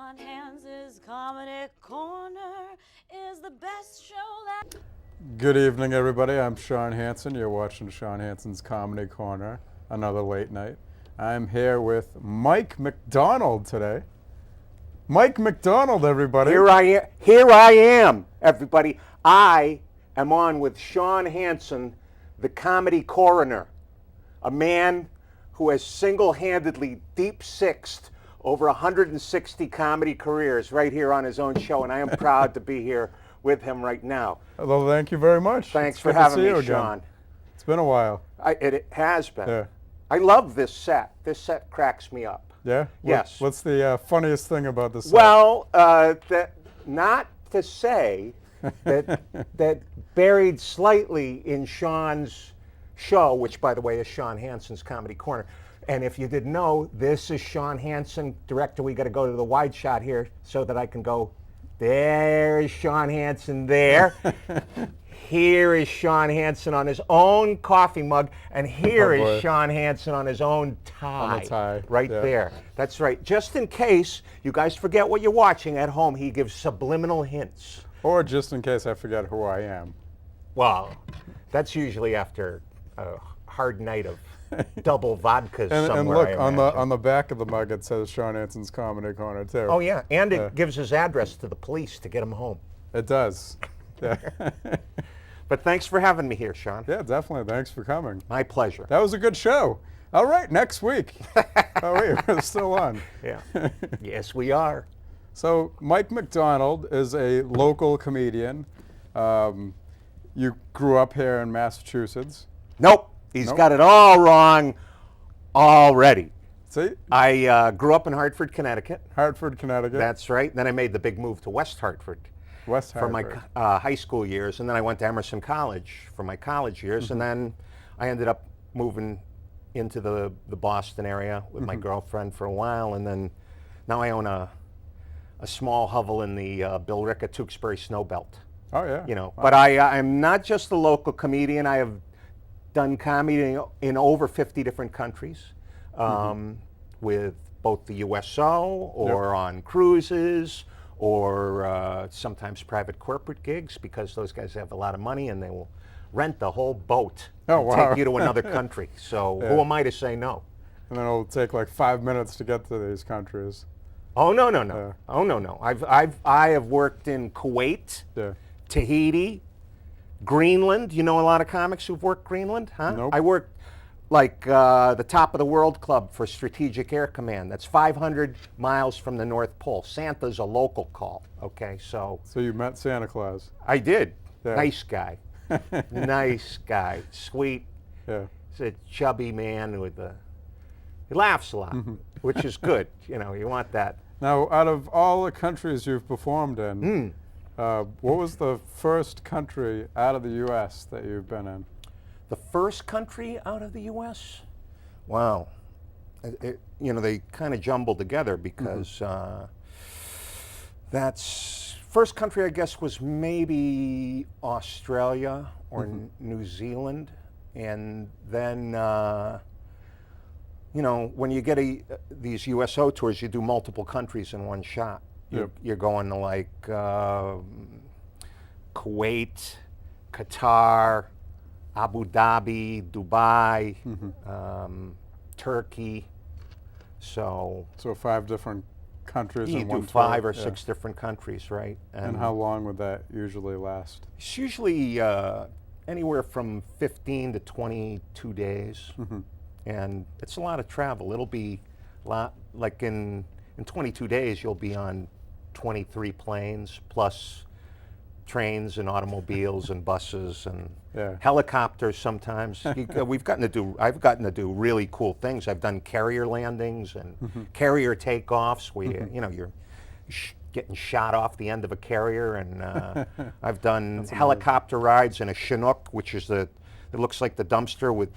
Shawn Hansen's Comedy Corner is the best show that... Good evening, everybody. I'm Shawn Hansen. You're watching Shawn Hansen's Comedy Corner, another late night. I'm here with Mike McDonald today. Mike McDonald, everybody. Here I am, everybody. I am on with Shawn Hansen, the comedy coroner, a man who has single-handedly deep-sixed over 160 comedy careers right here on his own show, and I am proud to be here with him right now. Well, thank you very much. Thanks It's for good to having see you me, again. Shawn. It's been a while. It has been. Yeah. I love this set. This set cracks me up. Yeah? Yes. What's the funniest thing about this set? Well, not to say that buried slightly in Shawn's show, which, by the way, is Shawn Hansen's Comedy Corner. And if you didn't know, this is Shawn Hansen. Director, we got to go to the wide shot here so that I can go, there's Shawn Hansen there. Here is Shawn Hansen on his own coffee mug, and here is Shawn Hansen on his own tie. On the tie, right yeah. there. That's right. Just in case you guys forget what you're watching at home, he gives subliminal hints. Or just in case I forget who I am. Well, that's usually after a hard night of double vodkas And somewhere. look, on the back of the mug it says Shawn Hansen's Comedy Corner too. Oh yeah, and it gives his address to the police to get him home. It does. Yeah. But thanks for having me here, Shawn. Yeah, definitely. Thanks for coming. My pleasure. That was a good show. All right, next week. Oh, wait, we're still on. Yeah. Yes, we are. So Mike McDonald is a local comedian. You grew up here in Massachusetts. Nope. He's got it all wrong already. See? I grew up in Hartford, Connecticut. Hartford, Connecticut. That's right. Then I made the big move to West Hartford. West For Hartford. my high school years, and then I went to Emerson College for my college years, and then I ended up moving into the Boston area with my girlfriend for a while, and then now I own a small hovel in the Billerica Tewksbury Snowbelt. Oh, yeah. You know, Wow. but I'm not just a local comedian. I have done comedy in over 50 different countries, with both the USO or on cruises, or sometimes private corporate gigs, because those guys have a lot of money and they will rent the whole boat Oh, and wow. take you to another country. So who am I to say no? And then it'll take like 5 minutes to get to these countries. Oh no. Oh no. I have worked in Kuwait, Yeah. Tahiti, Greenland. You know a lot of comics who've worked Greenland, huh? Nope. I worked like the Top of the World Club for Strategic Air Command. That's 500 miles from the North Pole. Santa's a local call, okay? So So you met Santa Claus. I did. Yeah. Nice guy. Nice guy. Sweet. Yeah. He's a chubby man with he laughs a lot, which is good. You know, you want that. Now, out of all the countries you've performed in, what was the first country out of the U.S. that you've been in? The first country out of the U.S.? Wow. You know, they kind of jumbled together because that's first country, I guess, was maybe Australia or New Zealand. And then, you know, when you get these USO tours, you do multiple countries in one shot. You're going to like Kuwait, Qatar, Abu Dhabi, Dubai, Turkey. So 5 different countries you in do one 5 tour. or 6 different countries, right? And how long would that usually last? It's usually anywhere from 15 to 22 days, and it's a lot of travel. It'll be a lot, like in 22 days, you'll be on 23 planes plus trains and automobiles and buses and helicopters sometimes. I've gotten to do really cool things. I've done carrier landings and carrier takeoffs where you're getting shot off the end of a carrier, and I've done helicopter rides in a Chinook, which is it looks like the dumpster with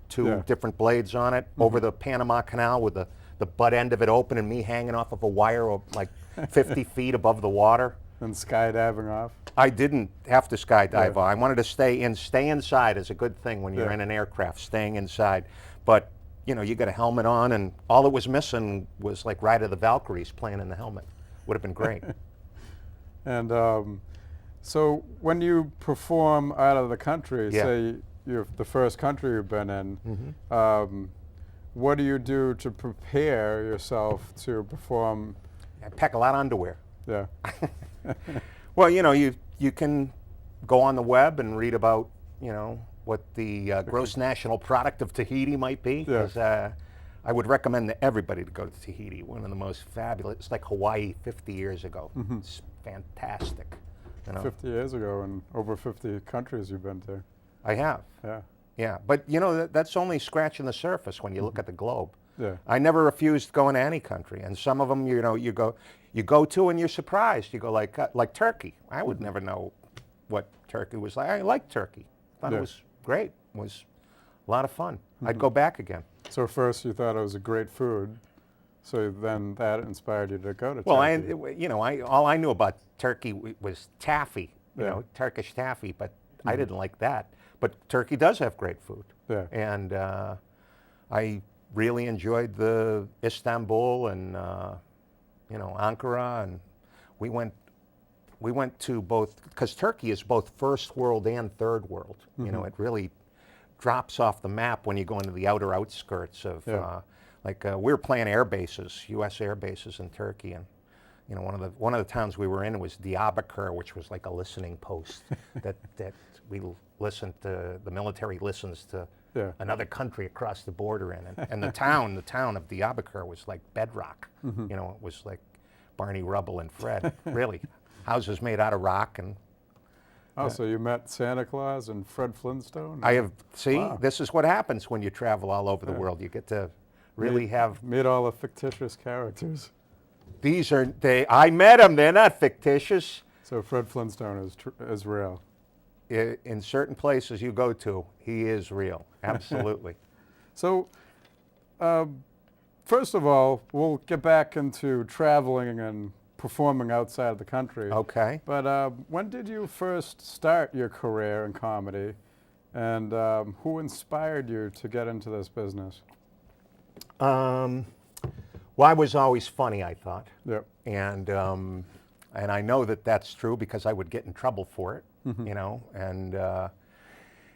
2 different blades on it, over the Panama Canal with the butt end of it open and me hanging off of a wire like 50 feet above the water. And skydiving off? I didn't have to skydive. I wanted to stay inside is a good thing when you're in an aircraft, staying inside. But you know, you got a helmet on, and all it was missing was like Ride of the Valkyries playing in the helmet. would have been great. And so when you perform out of the country, Yeah. say you're the first country you've been in, what do you do to prepare yourself to perform? I pack a lot of underwear. Yeah. Well, you can go on the web and read about, what the gross national product of Tahiti might be. Yeah. 'Cause, I would recommend to everybody to go to Tahiti. One of the most fabulous. It's like Hawaii 50 years ago. It's fantastic. 50 years ago, and over 50 countries you've been to. I have. Yeah. Yeah, but that's only scratching the surface when you look at the globe. Yeah. I never refused going to any country, and some of them, you go to and you're surprised. You go like Turkey. I would never know what Turkey was like. I liked Turkey. Thought Yeah. it was great. It was a lot of fun. I'd go back again. So first you thought it was a great food, so then that inspired you to go to Well, Turkey. all I knew about Turkey was taffy, Yeah. Turkish taffy, but I didn't like that. But Turkey does have great food. Yeah. And I really enjoyed the Istanbul and Ankara, and we went to both, because Turkey is both first world and third world. It really drops off the map when you go into the outer outskirts of Yeah. we were playing air bases, U.S. air bases in Turkey, and one of the towns we were in was Diyarbakir, which was like a listening post that we listened to. The military listens to Yeah. another country across the border in, and the town of Diyarbakir was like bedrock. It was like Barney Rubble and Fred, really, houses made out of rock. And Oh, so you met Santa Claus and Fred Flintstone? I have Wow. this is what happens when you travel all over the world. You get to really have. Meet all the fictitious characters. I met them. They're not fictitious. So Fred Flintstone is real. In certain places you go to, he is real. Absolutely. So, first of all, we'll get back into traveling and performing outside of the country. Okay. But when did you first start your career in comedy, and who inspired you to get into this business? Well, I was always funny, I thought. Yep. And I know that that's true because I would get in trouble for it, and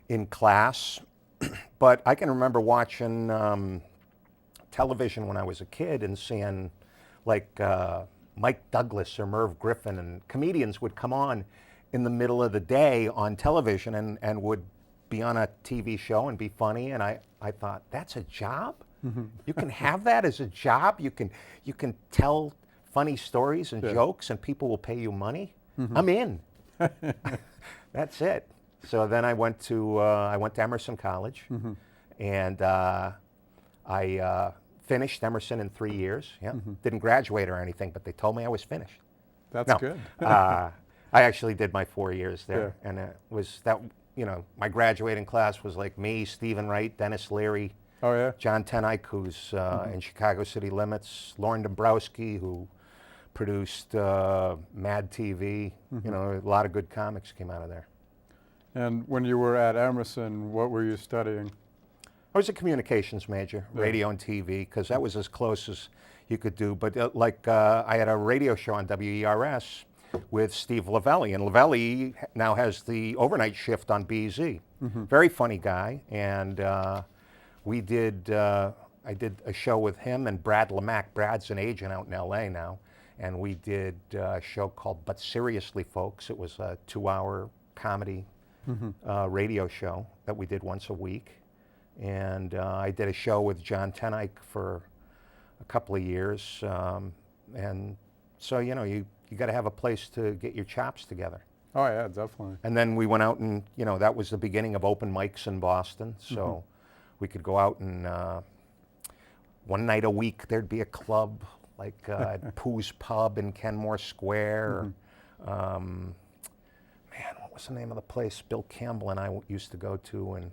in class. But I can remember watching television when I was a kid and seeing like Mike Douglas or Merv Griffin, and comedians would come on in the middle of the day on television and would be on a TV show and be funny. And I thought, that's a job? You can have that as a job? You can tell funny stories and jokes and people will pay you money? I'm in. That's it. So then I went to Emerson College, and I finished Emerson in 3 years. Yeah, didn't graduate or anything, but they told me I was finished. That's good. I actually did my 4 years there, and it was that. My graduating class was like me, Stephen Wright, Dennis Leary, Oh, yeah? John Tenike, who's in Chicago City Limits, Lauren Dombrowski, who produced Mad TV. A lot of good comics came out of there. And when you were at Emerson, what were you studying? I was a communications major, radio and TV, because that was as close as you could do. But I had a radio show on WERS with Steve Lavelli, and Lavelli now has the overnight shift on BZ. Very funny guy, and I did a show with him and Brad Lamack. Brad's an agent out in LA now, and we did a show called But Seriously Folks. It was a 2-hour comedy radio show that we did once a week. And I did a show with John Tenike for a couple of years. And so, you got to have a place to get your chops together. Oh, yeah, definitely. And then we went out and, that was the beginning of open mics in Boston. So we could go out and one night a week there'd be a club like at Pooh's Pub in Kenmore Square. Man, what was the name of the place Bill Campbell and I used to go to in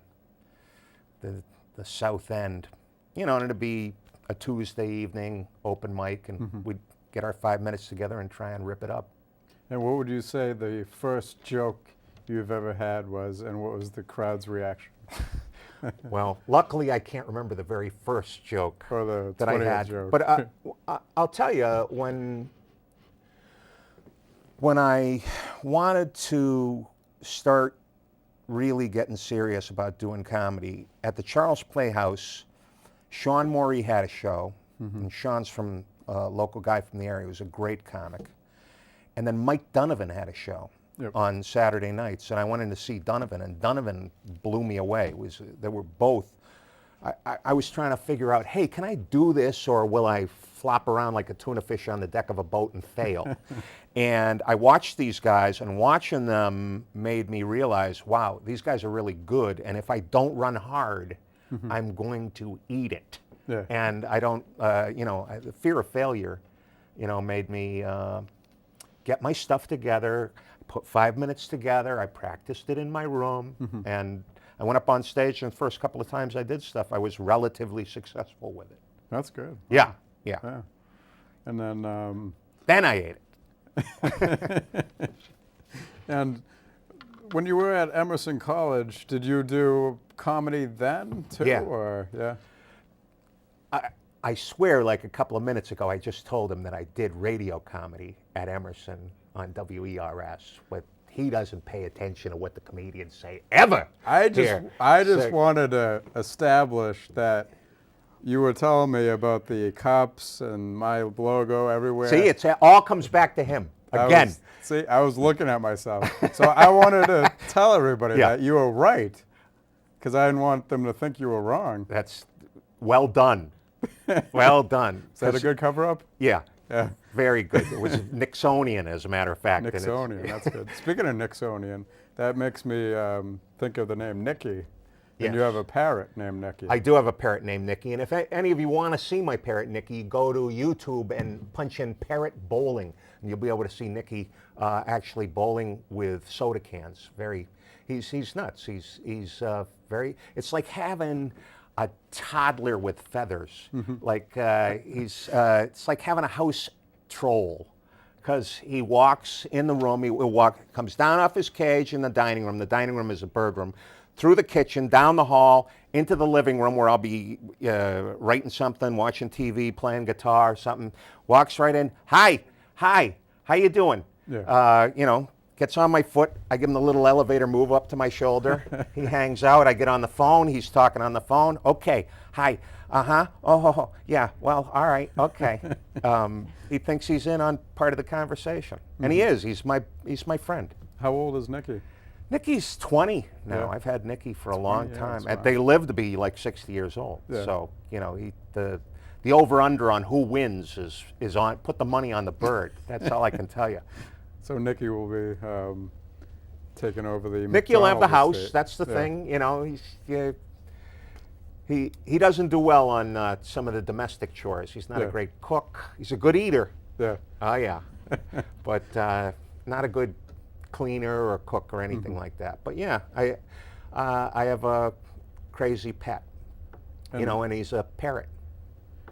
the South End? And it'd be a Tuesday evening open mic, and we'd get our 5 minutes together and try and rip it up. And what would you say the first joke you've ever had was, and what was the crowd's reaction? Well, luckily I can't remember the very first joke Or the that I 20th had. joke. But I'll tell you, when when I wanted to start really getting serious about doing comedy, at the Charles Playhouse, Sean Morey had a show, and Sean's from a local guy from the area. He was a great comic. And then Mike Donovan had a show on Saturday nights, and I went in to see Donovan, and Donovan blew me away. They were both. I was trying to figure out, hey, can I do this, or will I flop around like a tuna fish on the deck of a boat and fail? And I watched these guys, and watching them made me realize, wow, these guys are really good, and if I don't run hard, I'm going to eat it. Yeah. And I don't, the fear of failure, made me get my stuff together, put 5 minutes together. I practiced it in my room, and I went up on stage, and the first couple of times I did stuff, I was relatively successful with it. That's good. Yeah. And then... Then I ate it. And when you were at Emerson College, did you do comedy then too? Yeah. Or I swear, like a couple of minutes ago, I just told him that I did radio comedy at Emerson on WERS, but he doesn't pay attention to what the comedians say ever. I just wanted to establish that you were telling me about the cops and my logo everywhere. See, it all comes back to him again. I was looking at myself. So I wanted to tell everybody that you were right, because I didn't want them to think you were wrong. That's well done. Well done. Is that a good cover-up? Yeah. Yeah. Very good. It was Nixonian, as a matter of fact. Nixonian, that's good. Speaking of Nixonian, that makes me think of the name Nicky. And you have a parrot named Nicky. I do have a parrot named Nicky, and if any of you want to see my parrot Nicky, go to YouTube and punch in parrot bowling, and you'll be able to see Nicky actually bowling with soda cans. He's nuts. He's very. It's like having a toddler with feathers. Like it's like having a house troll, because he walks in the room. Comes down off his cage in the dining room. The dining room is a bird room. Through the kitchen, down the hall, into the living room where I'll be writing something, watching TV, playing guitar, something. Walks right in. Hi, how you doing? Yeah. Gets on my foot. I give him the little elevator move up to my shoulder. He hangs out. I get on the phone. He's talking on the phone. Okay, hi, oh, yeah, well, all right, okay. He thinks he's in on part of the conversation, and he is. He's my friend. How old is Nicky? Nicky's 20 now. Yeah. I've had Nicky for a long time. That's They live to be like 60 years old. Yeah. So, the over-under on who wins is on, put the money on the bird. That's all I can tell you. So Nicky will be taking over the Nicky will have the McDonald house. estate. That's the thing. He doesn't do well on some of the domestic chores. He's not a great cook. He's a good eater. Yeah. Oh, yeah. But not a good cleaner or cook or anything like that. But yeah, I have a crazy pet, and he's a parrot.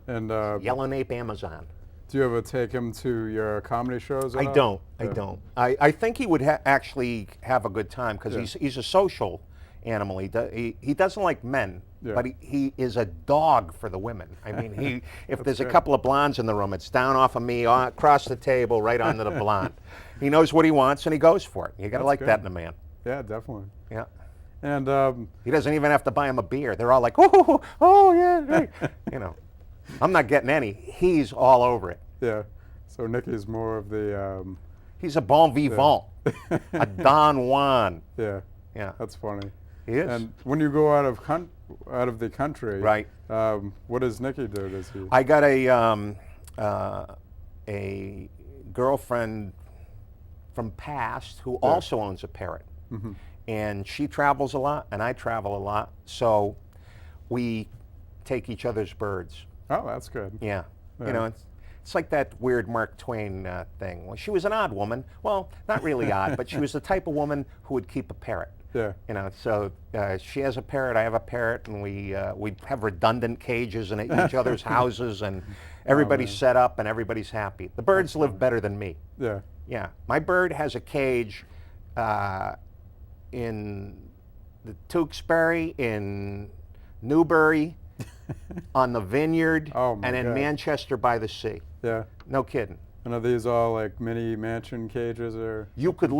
And Yellow nape Amazon. do you ever take him to your comedy shows at I all? don't. Yeah. I don't. I think he would actually have a good time, because he's a social animal. He doesn't like men, but he is a dog for the women. I mean, if there's a couple of blondes in the room, it's down off of me, across the table, right onto the blonde. He knows what he wants, and he goes for it. You got to like that in a man. Yeah, definitely. Yeah. And he doesn't even have to buy him a beer. They're all like, oh yeah, great. I'm not getting any. He's all over it. yeah. So Nicky's more of the He's a bon vivant, a Don Juan. yeah. Yeah. That's funny. He is. And when you go out of the country, Right. What does Nicky do? Does he? I got a girlfriend from past who also owns a parrot. Mm-hmm. And she travels a lot, and I travel a lot. So we take each other's birds. Oh, that's good. Yeah. Yeah. It's like that weird Mark Twain thing. Well, she was an odd woman. Well, not really odd, but she was the type of woman who would keep a parrot. Yeah. So she has a parrot, I have a parrot, and we have redundant cages in each other's houses, and everybody's set up and everybody's happy. The birds live better than me. Yeah. Yeah. My bird has a cage in the Tewksbury, in Newbury, on the Vineyard, Oh, my and in God. Manchester by the Sea. Yeah. No kidding. And are these all like mini mansion cages or? You could